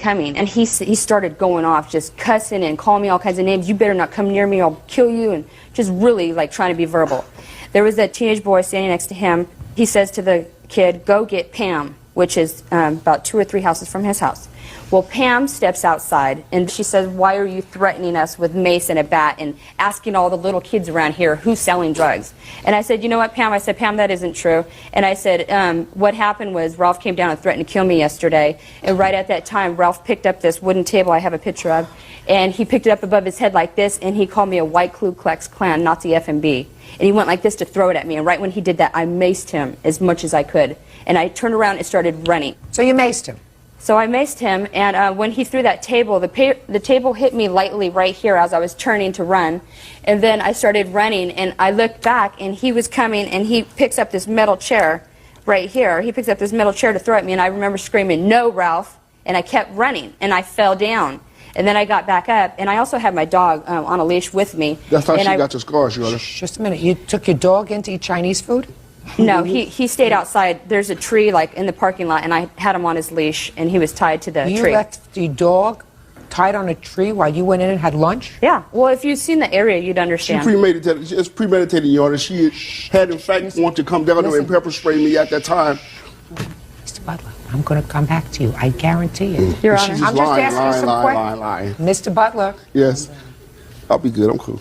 coming, and he started going off, just cussing and calling me all kinds of names. You better not come near me, I'll kill you, and just really like trying to be verbal. There was a teenage boy standing next to him. He says to the kid, "Go get Pam," which is about 2 or 3 houses from his house. Well, Pam steps outside, and she says, "Why are you threatening us with mace and a bat and asking all the little kids around here who's selling drugs?" And I said, "You know what, Pam?" I said, "Pam, that isn't true." And I said, "What happened was Ralph came down and threatened to kill me yesterday. And right at that time, Ralph picked up this wooden table I have a picture of, and he picked it up above his head like this, and he called me a white Ku Klux Klan, Nazi FMB. And he went like this to throw it at me. And right when he did that, I maced him as much as I could. And I turned around and started running." So you maced him? So I maced him, and when he threw that table, the table hit me lightly right here as I was turning to run. And then I started running, and I looked back, and he was coming, and he picks up this metal chair right here. He picks up this metal chair to throw at me, and I remember screaming, "No, Ralph!" And I kept running, and I fell down. And then I got back up, and I also had my dog on a leash with me. That's how she got your scars, Your Honor. Just a minute. You took your dog in to eat Chinese food? No, he stayed outside. There's a tree like in the parking lot, and I had him on his leash, and he was tied to the tree. You left the dog tied on a tree while you went in and had lunch? Yeah. Well, if you've seen the area, you'd understand. It's premeditated, Your Honor. She had, in fact, wanted to come down there and pepper spray me at that time. Mr. Butler, I'm going to come back to you. I guarantee it. Your Honor. She's just I'm just asking some lying. Mr. Butler. Yes. I'll be good. I'm cool.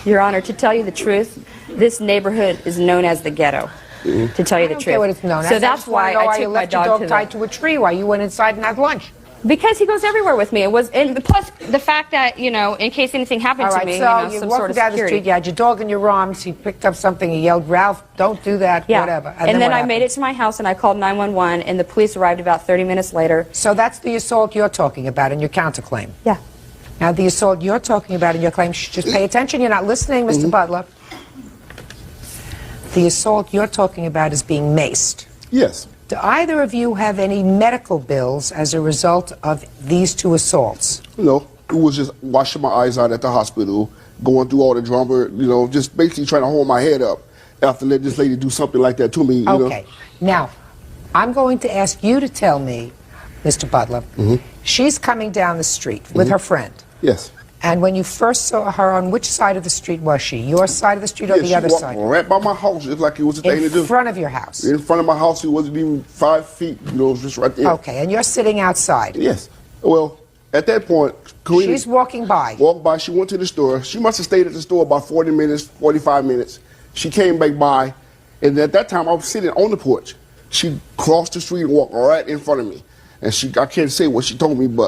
Your Honor, to tell you the truth, this neighborhood is known as the ghetto. To tell you the I don't truth. care what it's known as. So that's why I took my left your dog dog to tied to a tree while you went inside and had lunch. Because he goes everywhere with me. And plus the fact that, you know, in case anything happened All to right, me, so you know, you some walked sort of down the security. street, you had your dog in your arms, he picked up something, he yelled, "Ralph, don't do that," Yeah. whatever. And then what I made it to my house, and I called 911, and the police arrived about 30 minutes later. So that's the assault you're talking about in your counterclaim. Yeah. Now, the assault you're talking about in your claim, just pay attention, you're not listening, Mr. Butler. The assault you're talking about is being maced. Yes. Do either of you have any medical bills as a result of these 2 assaults? No, it was just washing my eyes out at the hospital, going through all the drama, you know, just basically trying to hold my head up after letting this lady do something like that to me, you know. Okay. Now, I'm going to ask you to tell me, Mr. Butler, she's coming down the street with her friend. Yes. And when you first saw her, on which side of the street was she? Your side of the street or the other side? She walked right by my house, just like it was a thing to do. In front of your house? In front of my house, it wasn't even 5 feet, you know, it was just right there. Okay, and you're sitting outside? Yes. Well, at that point, Karina She's walking by? Walked by, she went to the store. She must have stayed at the store about 40 minutes, 45 minutes. She came back by, and at that time, I was sitting on the porch. She crossed the street and walked right in front of me. And I can't say what she told me, but